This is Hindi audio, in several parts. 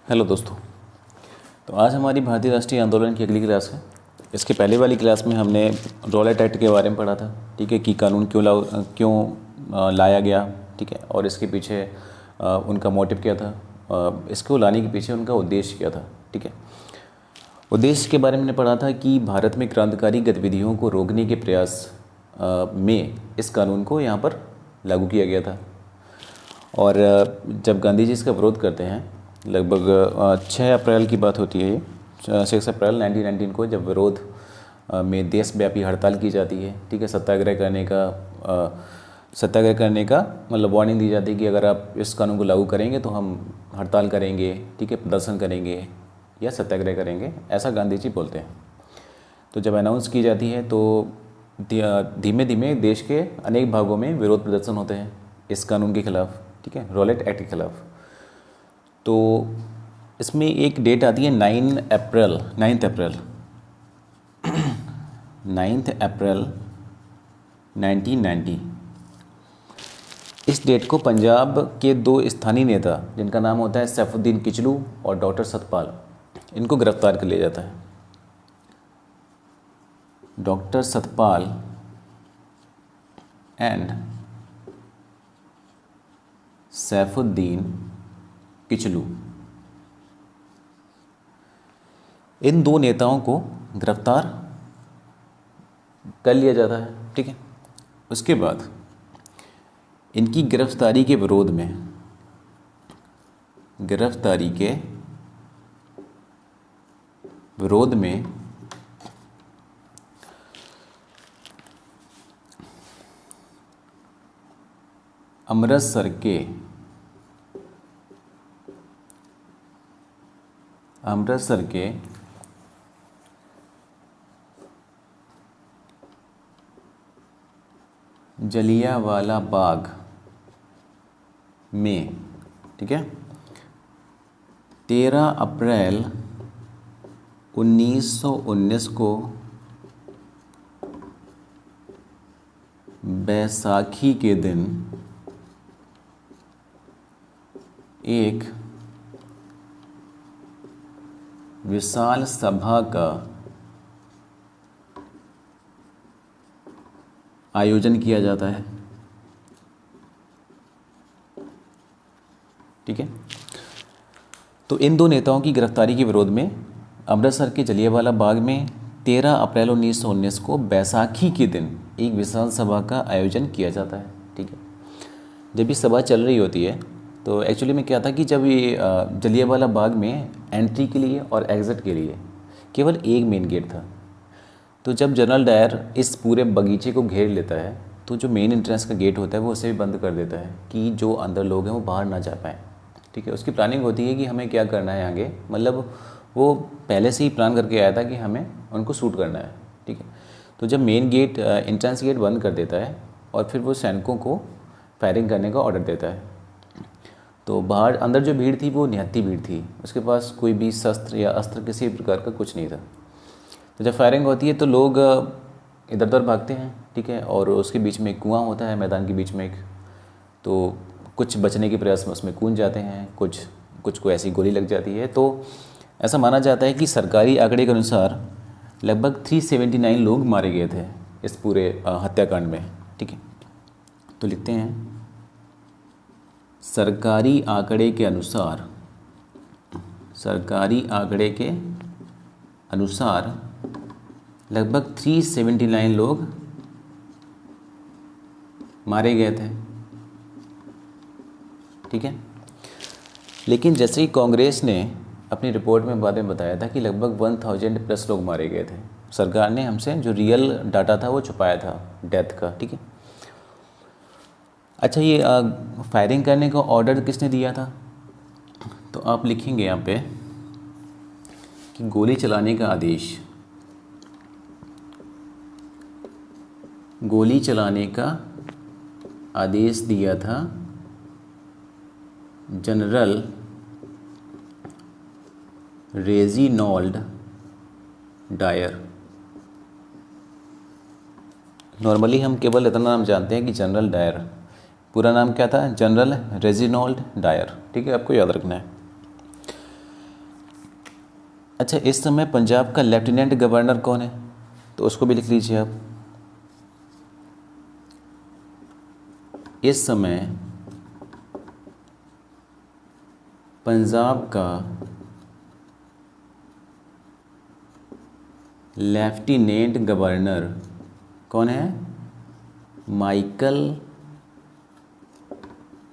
हेलो दोस्तों। तो आज हमारी भारतीय राष्ट्रीय आंदोलन की अगली क्लास है। इसके पहले वाली क्लास में हमने रॉलेट एक्ट के बारे में पढ़ा था, ठीक है, कि कानून क्यों लाया गया, ठीक है, और इसके पीछे उनका मोटिव क्या था, इसको लाने के पीछे उनका उद्देश्य क्या था, ठीक है। उद्देश्य के बारे में हमने पढ़ा था कि भारत में क्रांतिकारी गतिविधियों को रोकने के प्रयास में इस कानून को यहाँ पर लागू किया गया था। और जब गांधी जी इसका विरोध करते हैं, लगभग 6 अप्रैल की बात होती है, ये 6 अप्रैल 1919 को जब विरोध में देशव्यापी हड़ताल की जाती है, ठीक है, सत्याग्रह करने का मतलब वार्निंग दी जाती है कि अगर आप इस कानून को लागू करेंगे तो हम हड़ताल करेंगे, ठीक है, प्रदर्शन करेंगे या सत्याग्रह करेंगे, ऐसा गांधी जी बोलते हैं। तो जब अनाउंस की जाती है तो धीमे धीमे देश के अनेक भागों में विरोध प्रदर्शन होते हैं इस कानून के खिलाफ, ठीक है, रॉलेट एक्ट के खिलाफ। तो इसमें एक डेट आती है 9 अप्रैल 1990। इस डेट को पंजाब के 2 स्थानीय नेता, जिनका नाम होता है सैफुद्दीन किचलू और डॉक्टर सतपाल, इनको गिरफ्तार कर लिया जाता है। डॉक्टर सतपाल एंड सैफुद्दीन किचलू, इन 2 नेताओं को गिरफ्तार कर लिया जाता है, ठीक है। उसके बाद इनकी गिरफ्तारी के विरोध में अमृतसर के जलियांवाला बाग में, ठीक है, 13 अप्रैल 1919 को बैसाखी के दिन एक विशाल सभा का आयोजन किया जाता है, ठीक है। तो इन 2 नेताओं की गिरफ्तारी के विरोध में अमृतसर के जलियांवाला बाग में 13 अप्रैल 1919 को बैसाखी के दिन एक विशाल सभा का आयोजन किया जाता है, ठीक है। जब ये सभा चल रही होती है तो एक्चुअली में क्या था कि जब ये जलियांवाला बाग में एंट्री के लिए और एग्ज़िट के लिए केवल एक मेन गेट था। तो जब जनरल डायर इस पूरे बगीचे को घेर लेता है तो जो मेन एंट्रेंस का गेट होता है वो उसे भी बंद कर देता है कि जो अंदर लोग हैं वो बाहर ना जा पाएँ, ठीक है। उसकी प्लानिंग होती है कि हमें क्या करना है आगे, मतलब वो पहले से ही प्लान करके आया था कि हमें उनको शूट करना है, ठीक है। तो जब मेन गेट एंट्रेंस गेट बंद कर देता है और फिर वो सैनिकों को फायरिंग करने का ऑर्डर देता है, तो बाहर अंदर जो भीड़ थी वो निहत्ती भीड़ थी, उसके पास कोई भी शस्त्र या अस्त्र किसी प्रकार का कुछ नहीं था। तो जब फायरिंग होती है तो लोग इधर उधर भागते हैं, ठीक है, और उसके बीच में एक कुआं होता है, मैदान के बीच में एक, तो कुछ बचने के प्रयास में उसमें कूद जाते हैं, कुछ को ऐसी गोली लग जाती है। तो ऐसा माना जाता है कि सरकारी आंकड़े के अनुसार लगभग 379 लोग मारे गए थे इस पूरे हत्याकांड में, ठीक है। तो लिखते हैं सरकारी आंकड़े के अनुसार लगभग 379 लोग मारे गए थे, ठीक है। लेकिन जैसे ही कांग्रेस ने अपनी रिपोर्ट में बाद में बताया था कि लगभग 1000 प्लस लोग मारे गए थे, सरकार ने हमसे जो रियल डाटा था वो छुपाया था डेथ का, ठीक है। अच्छा, ये फायरिंग करने का ऑर्डर किसने दिया था? तो आप लिखेंगे यहाँ पे कि गोली चलाने का आदेश दिया था जनरल रेजिनॉल्ड डायर। नॉर्मली हम केवल इतना नाम जानते हैं कि जनरल डायर, पूरा नाम क्या था? General Reginald Dyer. ठीक है, आपको याद रखना है। अच्छा, इस समय पंजाब का लेफ्टिनेंट गवर्नर कौन है, तो उसको भी लिख लीजिए आप। इस समय पंजाब का लेफ्टिनेंट गवर्नर कौन है? Michael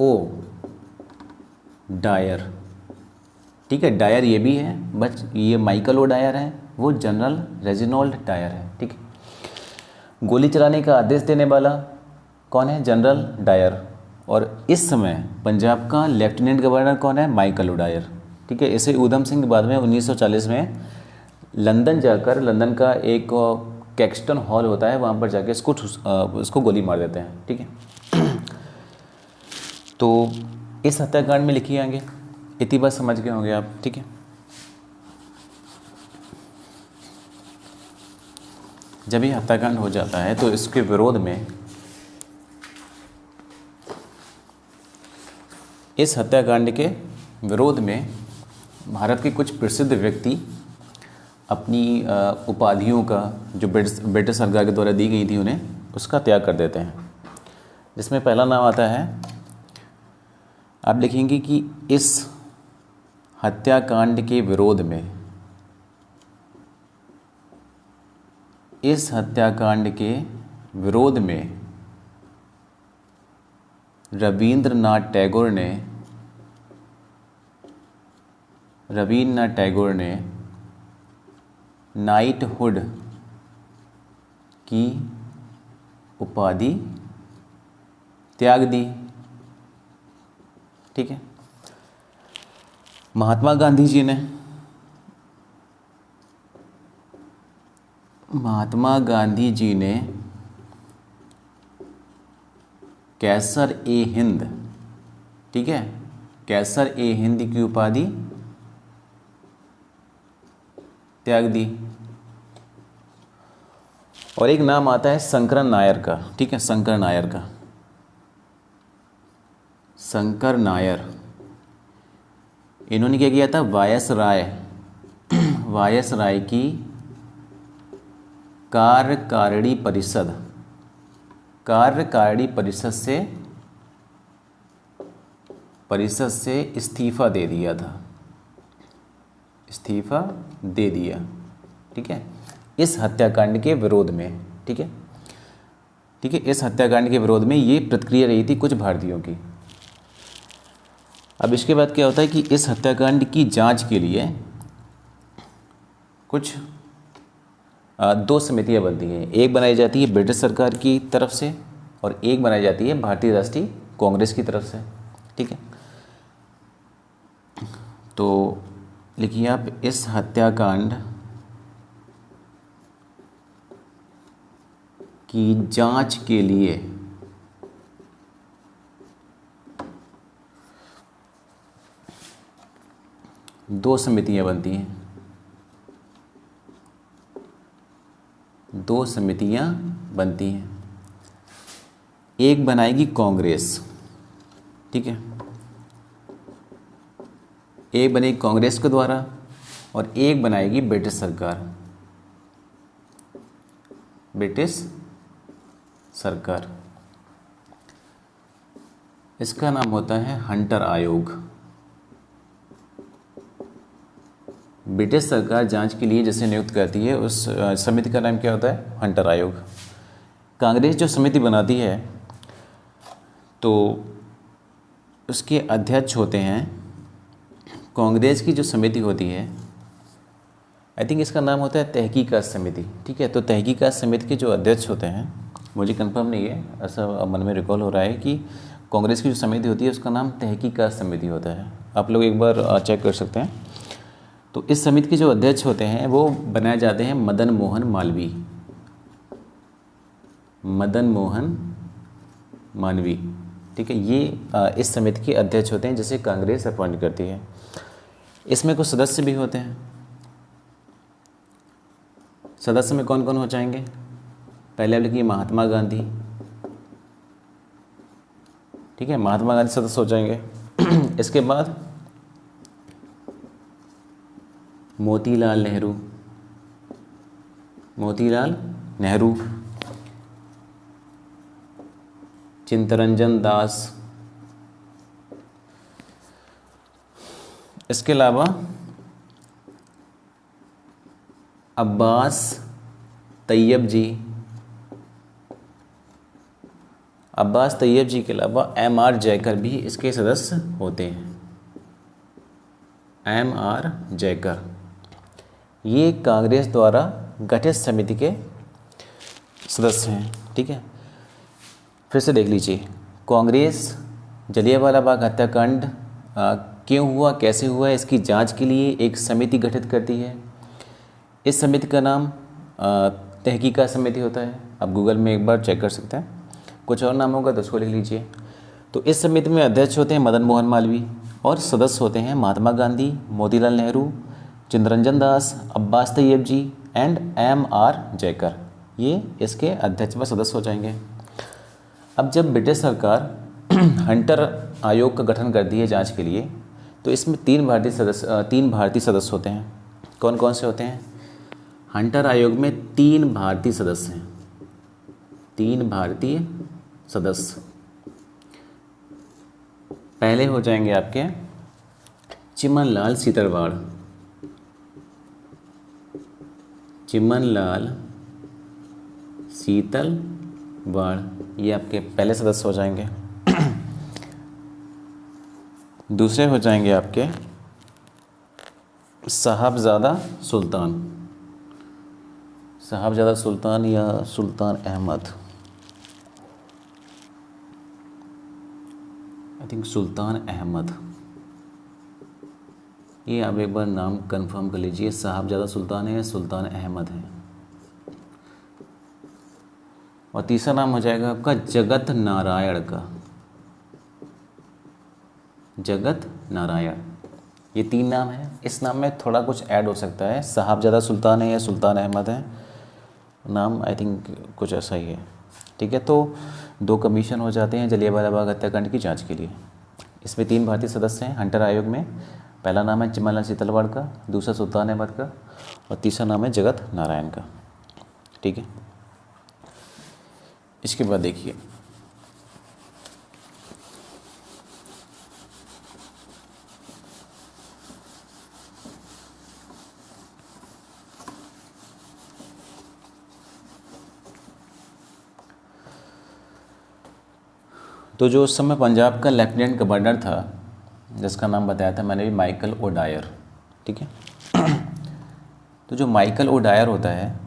O'Dwyer. ठीक है, डायर ये भी है, बट ये माइकल ओ डायर है, वो जनरल रेजिनोल्ड डायर है। ठीक है, गोली चलाने का आदेश देने वाला कौन है? General Dyer. और इस समय पंजाब का लेफ्टिनेंट गवर्नर कौन है? Michael O'Dwyer. ठीक है, इसे ऊधम सिंह बाद में 1940 में लंदन जाकर, लंदन का एक कैक्सटन हॉल होता है, वहाँ पर जाके इसको गोली मार देते हैं। ठीक है, तो इस हत्याकांड में लिखिए आगे, इतनी बात समझ गए होंगे आप। ठीक है, जब ये हत्याकांड हो जाता है तो इसके विरोध में, इस हत्याकांड के विरोध में भारत के कुछ प्रसिद्ध व्यक्ति अपनी उपाधियों का, जो ब्रिटिश सरकार के द्वारा दी गई थी उन्हें, उसका त्याग कर देते हैं। जिसमें पहला नाम आता है, आप लिखेंगे कि इस हत्याकांड के विरोध में, इस हत्याकांड के विरोध में रविंद्रनाथ टैगोर ने नाइटहुड की उपाधि त्याग दी। ठीक है, महात्मा गांधी जी ने कैसर ए हिंद, ठीक है, कैसर ए हिंद की उपाधि त्याग दी। और एक नाम आता है शंकर नायर का। ठीक है, शंकर नायर, इन्होंने क्या किया था? वायसराय की कार्यकारिणी परिषद से इस्तीफा दे दिया। ठीक है, इस हत्याकांड के विरोध में। ठीक है, इस हत्याकांड के विरोध में ये प्रतिक्रिया रही थी कुछ भारतीयों की। अब इसके बाद क्या होता है कि इस हत्याकांड की जांच के लिए कुछ दो समितियां बनती हैं। एक बनाई जाती है ब्रिटिश सरकार की तरफ से और एक बनाई जाती है भारतीय राष्ट्रीय कांग्रेस की तरफ से। ठीक है, तो लिखिए आप, इस हत्याकांड की जांच के लिए दो समितियां बनती हैं। एक बनाएगी कांग्रेस, ठीक है, एक बनेगी कांग्रेस के द्वारा और एक बनाएगी ब्रिटिश सरकार। इसका नाम होता है हंटर आयोग। ब्रिटिश सरकार जांच के लिए जिसे नियुक्त करती है उस समिति का नाम क्या होता है? हंटर आयोग। कांग्रेस जो समिति बनाती है तो उसके अध्यक्ष होते हैं, कांग्रेस की जो समिति होती है, आई थिंक इसका नाम होता है तहकीकात समिति। ठीक है, तो तहकीकात समिति के जो अध्यक्ष होते हैं, मुझे कंफर्म नहीं है, ऐसा मन में रिकॉल हो रहा है कि कांग्रेस की जो समिति होती है उसका नाम तहकीकात समिति होता है। आप लोग एक बार चेक कर सकते हैं। तो इस समिति के जो अध्यक्ष होते हैं वो बनाए जाते हैं मदन मोहन मालवीय। ठीक है, ये इस समिति के अध्यक्ष होते हैं जिसे कांग्रेस अपॉइंट करती है। इसमें कुछ सदस्य भी होते हैं। सदस्य में कौन कौन हो जाएंगे? पहले आप लिखिए महात्मा गांधी। ठीक है, महात्मा गांधी सदस्य हो जाएंगे। इसके बाद मोतीलाल नेहरू, मोतीलाल नेहरू, चित्तरंजन दास, इसके अलावा अब्बास तैयब जी, अब्बास तैयब जी के अलावा M.R. जयकर भी इसके सदस्य होते हैं। M.R. जयकर ये कांग्रेस द्वारा गठित समिति के सदस्य हैं। ठीक है, फिर से देख लीजिए, कांग्रेस जलियांवाला बाग हत्याकांड क्यों हुआ, कैसे हुआ, इसकी जांच के लिए एक समिति गठित करती है। इस समिति का नाम तहकीकात समिति होता है। आप गूगल में एक बार चेक कर सकते हैं, कुछ और नाम होगा तो उसको लिख लीजिए। तो इस समिति में अध्यक्ष होते हैं मदन मोहन मालवीय और सदस्य होते हैं महात्मा गांधी, मोतीलाल नेहरू, चित्तरंजन दास, अब्बास तैयब जी एंड M.R. जयकर, ये इसके अध्यक्ष व सदस्य हो जाएंगे। अब जब ब्रिटिश सरकार हंटर आयोग का गठन करती है जांच के लिए, तो इसमें तीन भारतीय सदस्य होते हैं। कौन कौन से होते हैं? हंटर आयोग में 3 भारतीय सदस्य हैं, 3 भारतीय सदस्य। पहले हो जाएंगे आपके चिमनलाल सीतलवाड़, चिमनलाल सीतलवाड़, ये आपके पहले सदस्य हो जाएंगे। दूसरे हो जाएंगे आपके साहबजादा सुल्तान, साहबजादा सुल्तान या सुल्तान अहमद, आई थिंक सुल्तान अहमद, ये आप एक बार नाम कंफर्म कर लीजिए, साहबजादा सुल्तान है या सुल्तान अहमद है। और तीसरा नाम हो जाएगा आपका जगत नारायण का, जगत नारायण। ये 3 नाम है। इस नाम में थोड़ा कुछ ऐड हो सकता है, साहबजादा सुल्तान है या सुल्तान अहमद है, नाम आई थिंक कुछ ऐसा ही है। ठीक है, तो 2 कमीशन हो जाते हैं जलियांवाला बाग हत्याकांड की जांच के लिए। इसमें 3 भारतीय सदस्य हैं हंटर आयोग में। पहला नाम है चिमनलाल सीतलवाड़ का, दूसरा सुल्तान अहमद का और तीसरा नाम है जगत नारायण का। ठीक है, इसके बाद देखिए तो जो उस समय पंजाब का लेफ्टिनेंट गवर्नर था, जिसका नाम बताया था मैंने भी, माइकल ओडायर। ठीक है, तो जो माइकल ओडायर होता है,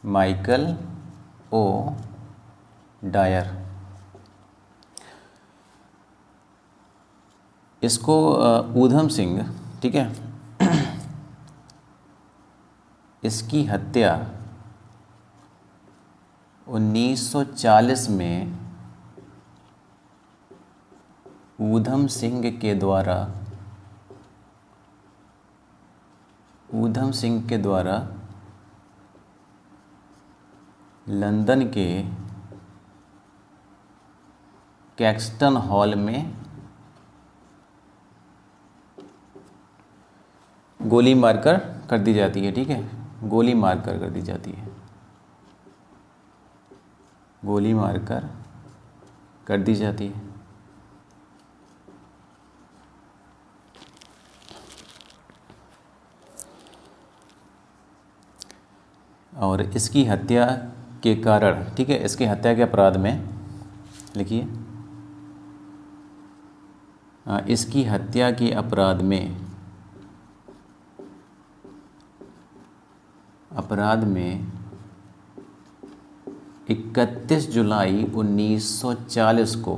माइकल ओ डायर, इसको ऊधम सिंह, ठीक है, इसकी हत्या 1940 में ऊधम सिंह के द्वारा लंदन के कैक्सटन हॉल में गोली मारकर कर दी जाती है। ठीक है, गोली मारकर कर दी जाती है, गोली मारकर कर दी जाती है। और इसकी हत्या के कारण, ठीक है, इसकी हत्या के अपराध में लिखिए, इसकी हत्या के अपराध में 31 जुलाई 1940 को,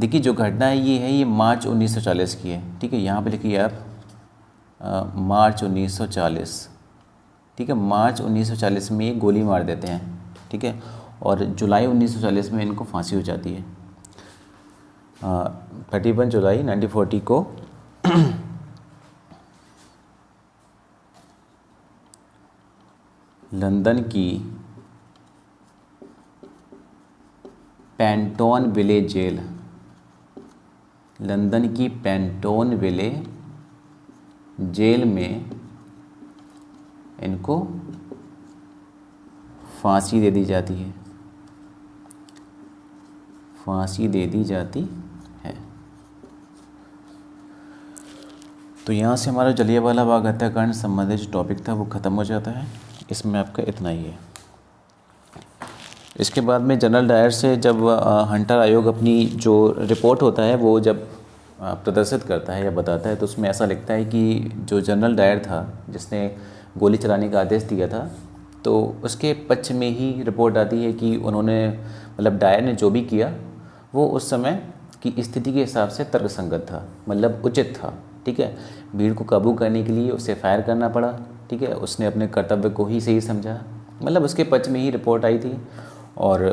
देखिए जो घटना है ये मार्च 1940 की है। ठीक है, यहाँ पे लिखिए आप मार्च 1940। ठीक है, मार्च 1940 में ये गोली मार देते हैं। ठीक है, और जुलाई 1940 में इनको फांसी हो जाती है। 31 जुलाई 1940 को लंदन की पेंटोन विलेज जेल, लंदन की पेंटोन विले जेल में इनको फांसी दे दी जाती है, फांसी दे दी जाती है। तो यहाँ से हमारा जलियांवाला बाग हत्याकांड संबंधित जो टॉपिक था वो ख़त्म हो जाता है। इसमें आपका इतना ही है। इसके बाद में जनरल डायर से जब हंटर आयोग अपनी जो रिपोर्ट होता है वो जब प्रदर्शित करता है या बताता है, तो उसमें ऐसा लिखता है कि जो जनरल डायर था जिसने गोली चलाने का आदेश दिया था, तो उसके पक्ष में ही रिपोर्ट आती है कि उन्होंने मतलब डायर ने जो भी किया वो उस समय की स्थिति के हिसाब से तर्कसंगत था, मतलब उचित था। ठीक है, भीड़ को काबू करने के लिए उसे फायर करना पड़ा। ठीक है, उसने अपने कर्तव्य को ही सही समझा, मतलब उसके पक्ष में ही रिपोर्ट आई थी और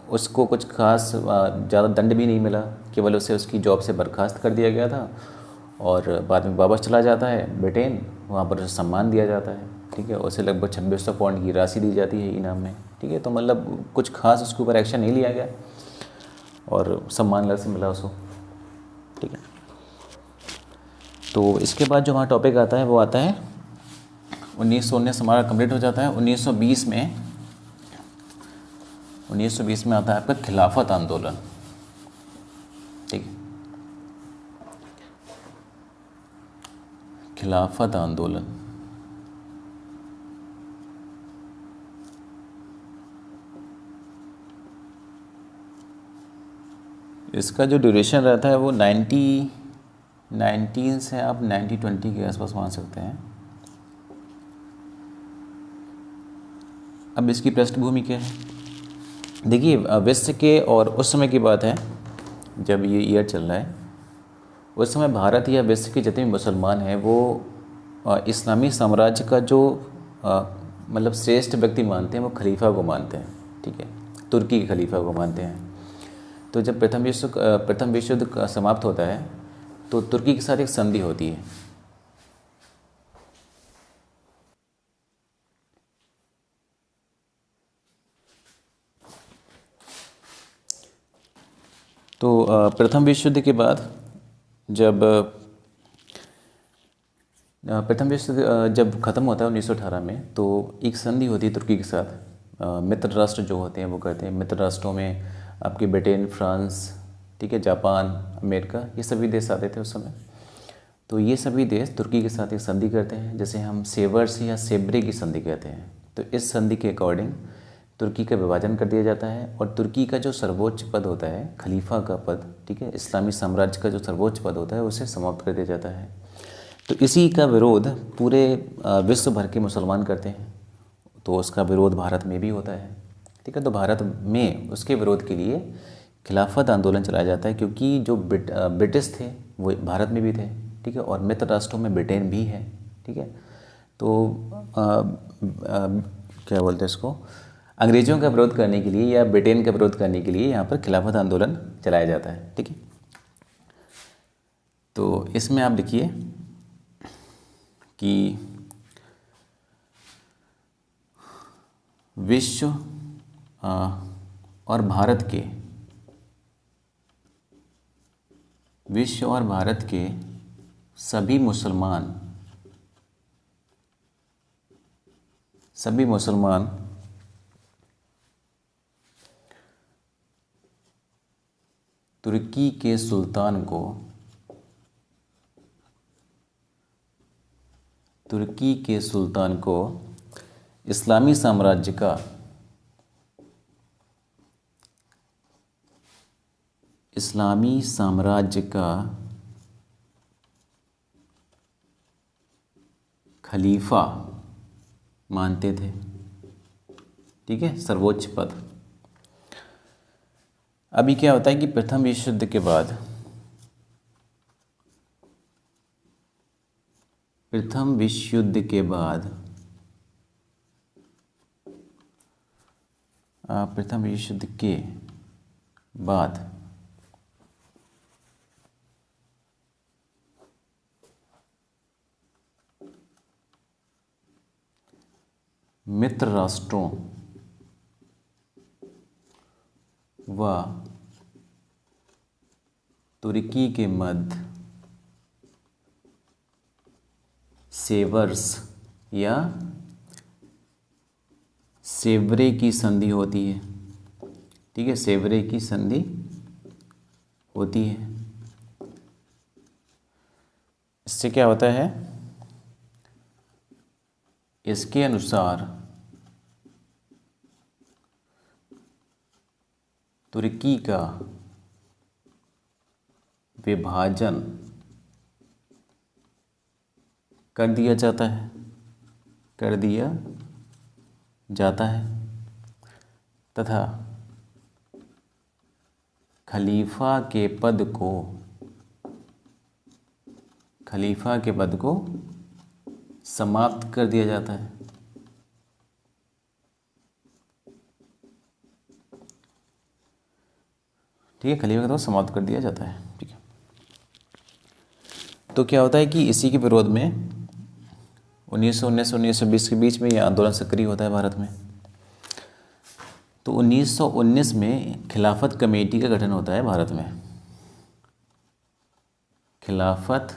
उसको कुछ खास ज़्यादा दंड भी नहीं मिला, केवल उसे उसकी जॉब से बर्खास्त कर दिया गया था और बाद में वापस चला जाता है ब्रिटेन, वहाँ पर उसे सम्मान दिया जाता है। ठीक है, उसे लगभग 2600 पाउंड की राशि दी जाती है इनाम में। ठीक है, तो मतलब कुछ खास उसके ऊपर एक्शन नहीं लिया गया और सम्मान अलग से मिला उसको। ठीक है, तो इसके बाद जो हमारा टॉपिक आता है वो आता है 1919 हमारा कंप्लीट हो जाता है। 1920 में आता है आपका खिलाफत आंदोलन। ठीक है, खिलाफत आंदोलन। इसका जो ड्यूरेशन रहता है वो 19 से आप 1920 के आसपास मान सकते हैं। अब इसकी पृष्ठभूमि क्या है, देखिए विश्व के, और उस समय की बात है जब ये ईयर चल रहा है, उस समय भारत या विश्व के जितने भी मुसलमान हैं वो इस्लामी साम्राज्य का जो मतलब श्रेष्ठ व्यक्ति मानते हैं वो खलीफा को मानते हैं। ठीक है, तुर्की के खलीफा को मानते हैं। तो जब प्रथम विश्व युद्ध समाप्त होता है तो तुर्की के साथ एक संधि होती है। तो प्रथम विश्व युद्ध के बाद जब प्रथम विश्व जब ख़त्म होता है 1918 में, तो एक संधि होती है तुर्की के साथ। मित्र राष्ट्र जो होते हैं वो करते हैं। मित्र राष्ट्रों में आपके ब्रिटेन, फ्रांस, ठीक है, जापान, अमेरिका, ये सभी देश आते थे उस समय। तो ये सभी देश तुर्की के साथ एक संधि करते हैं, जैसे हम सेवर्स या सेब्रे की संधि कहते हैं। तो इस संधि के अकॉर्डिंग तुर्की का विभाजन कर दिया जाता है और तुर्की का जो सर्वोच्च पद होता है, खलीफा का पद, ठीक है, इस्लामी साम्राज्य का जो सर्वोच्च पद होता है, उसे समाप्त कर दिया जाता है। तो इसी का विरोध पूरे विश्व भर के मुसलमान करते हैं, तो उसका विरोध भारत में भी होता है। ठीक है, तो भारत में उसके विरोध के लिए खिलाफत आंदोलन चलाया जाता है, क्योंकि जो ब्रिटिश थे वो भारत में भी थे। ठीक है, और मित्र राष्ट्रों में ब्रिटेन भी है। ठीक है, तो क्या बोलते हैं इसको, अंग्रेज़ों का विरोध करने के लिए या ब्रिटेन का विरोध करने के लिए यहाँ पर खिलाफत आंदोलन चलाया जाता है। ठीक है, तो इसमें आप लिखिए कि विश्व और भारत के सभी मुसलमान तुर्की के सुल्तान को इस्लामी साम्राज्य का खलीफा मानते थे। ठीक है, सर्वोच्च पद। अभी क्या होता है कि प्रथम विश्व युद्ध के बाद मित्र राष्ट्रों व तुर्की के मध्य सेवर्स या सेवरे की संधि होती है। ठीक है, सेवरे की संधि होती है। इससे क्या होता है, इसके अनुसार तुर्की का विभाजन कर दिया जाता है, कर दिया जाता है तथा खलीफा के पद को समाप्त कर दिया जाता है। ठीक है, खलीफा को समाप्त कर दिया जाता है। ठीक है, तो क्या होता है कि इसी के विरोध में 1919 1920 के बीच में ये आंदोलन सक्रिय होता है भारत में। तो 1919 में खिलाफत कमेटी का गठन होता है भारत में। खिलाफत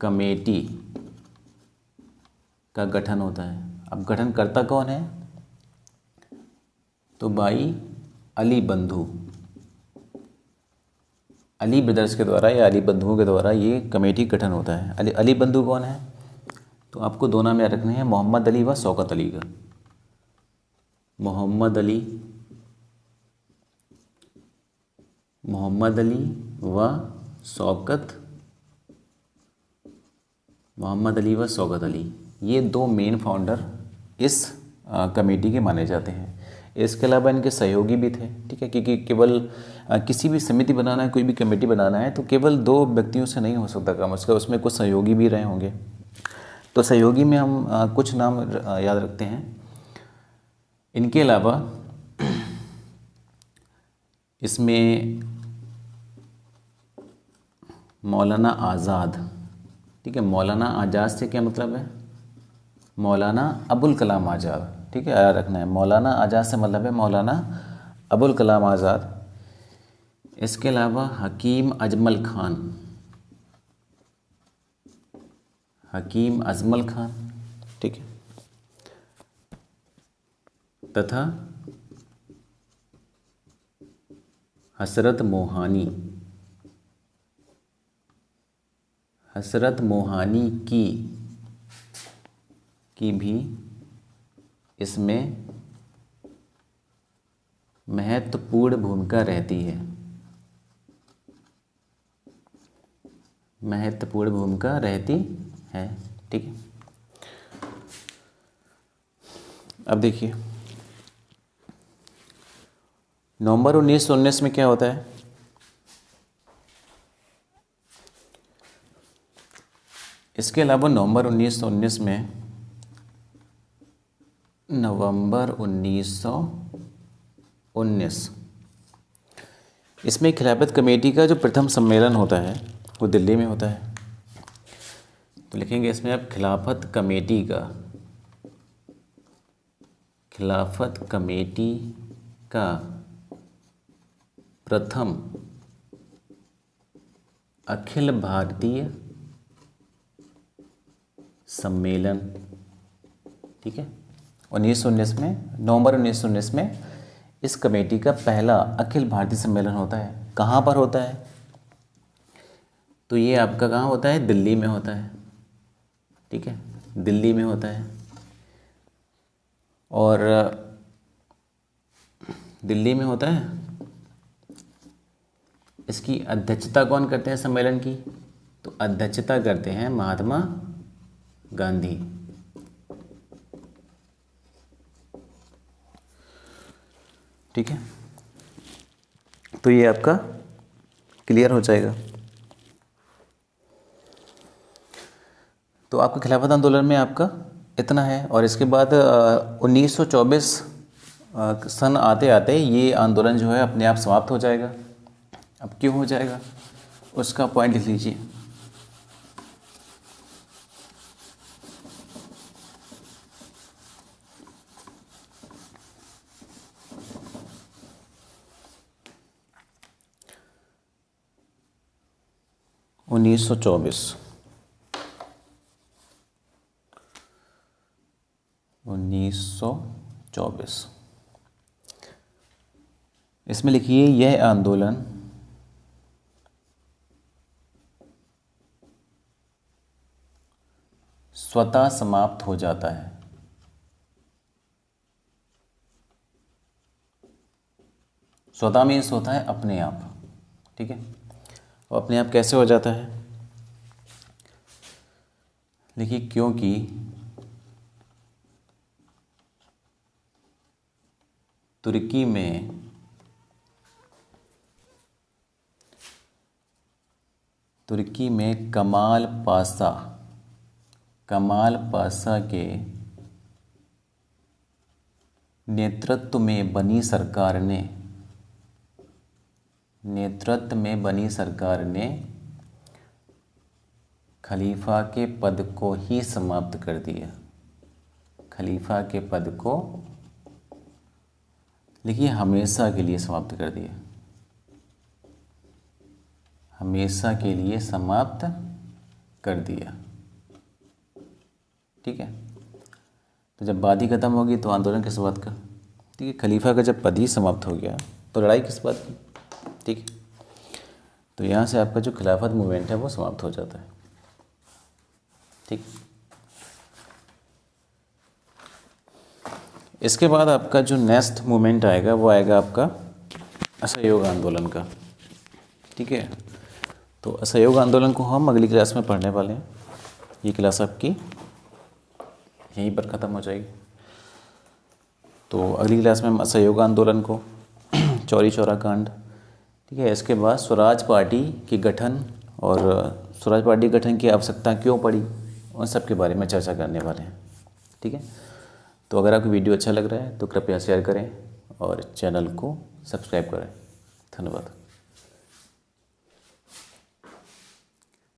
कमेटी का गठन होता है। अब गठन करता कौन है, तो भाई अली बंधु, अली ब्रदर्स के द्वारा या अली बंधुओं के द्वारा ये कमेटी गठन होता है। अली बंधु कौन है, तो आपको दो नाम याद रखने हैं, मोहम्मद अली व शौकत अली का। मोहम्मद अली व शौकत अली, ये दो मेन फाउंडर इस कमेटी के माने जाते हैं। इसके अलावा इनके सहयोगी भी थे। ठीक है, क्योंकि केवल किसी भी समिति बनाना है, कोई भी कमेटी बनाना है, तो केवल दो व्यक्तियों से नहीं हो सकता काम, उसमें कुछ सहयोगी भी रहे होंगे। तो सहयोगी में हम कुछ नाम याद रखते हैं। इनके अलावा इसमें मौलाना आज़ाद, ठीक है, मौलाना आज़ाद से क्या मतलब है, मौलाना अबुल कलाम आज़ाद। ठीक है, याद रखना है, मौलाना आज़ाद से मतलब है मौलाना अबुल कलाम आज़ाद। इसके अलावा हकीम अजमल खान, ठीक है, तथा हसरत मोहानी की भी इसमें महत्वपूर्ण भूमिका रहती है। ठीक है, अब देखिए नवंबर 1919 में क्या होता है, इसके अलावा नवंबर 1919 इसमें खिलाफत कमेटी का जो प्रथम सम्मेलन होता है वो दिल्ली में होता है। तो लिखेंगे इसमें आप खिलाफत कमेटी का प्रथम अखिल भारतीय सम्मेलन। ठीक है, 1919 में, नवंबर 1919 में इस कमेटी का पहला अखिल भारतीय सम्मेलन होता है। कहाँ पर होता है, तो ये आपका कहाँ होता है, दिल्ली में होता है। ठीक है, दिल्ली में होता है। और दिल्ली में होता है, इसकी अध्यक्षता कौन करते हैं सम्मेलन की, तो अध्यक्षता करते हैं महात्मा गांधी। ठीक है, तो ये आपका क्लियर हो जाएगा। तो आपका खिलाफत आंदोलन में आपका इतना है। और इसके बाद 1924 सन आते आते ये आंदोलन जो है अपने आप समाप्त हो जाएगा। अब क्यों हो जाएगा उसका पॉइंट लिख लीजिए। 1924 1924। इसमें लिखिए यह आंदोलन स्वतः समाप्त हो जाता है। स्वतः मीन्स होता है अपने आप, ठीक है। और अपने आप कैसे हो जाता है, देखिए क्योंकि तुर्की में कमाल पाशा के नेतृत्व में बनी सरकार ने खलीफा के पद को ही समाप्त कर दिया। खलीफा के पद को लिखिए हमेशा के लिए समाप्त कर दिया। हमेशा के लिए समाप्त कर दिया, ठीक है। तो जब बात ही खत्म होगी तो आंदोलन किस बात का, ठीक है। खलीफा का जब पद ही समाप्त हो गया तो लड़ाई किस बात की, ठीक है। तो यहाँ से आपका जो खिलाफत मूवमेंट है वो समाप्त हो जाता है, ठीक। इसके बाद आपका जो नेक्स्ट मूवमेंट आएगा वो आएगा आपका असहयोग आंदोलन का, ठीक है। तो असहयोग आंदोलन को हम अगली क्लास में पढ़ने वाले हैं। ये क्लास आपकी यहीं पर ख़त्म हो जाएगी। तो अगली क्लास में हम असहयोग आंदोलन को, चौरी चौरा कांड, ठीक है। इसके बाद स्वराज पार्टी के गठन और स्वराज पार्टी गठन की आवश्यकता क्यों पड़ी, उन सब के बारे में चर्चा करने वाले हैं, ठीक है। तो अगर आपको वीडियो अच्छा लग रहा है तो कृपया शेयर करें और चैनल को सब्सक्राइब करें। धन्यवाद।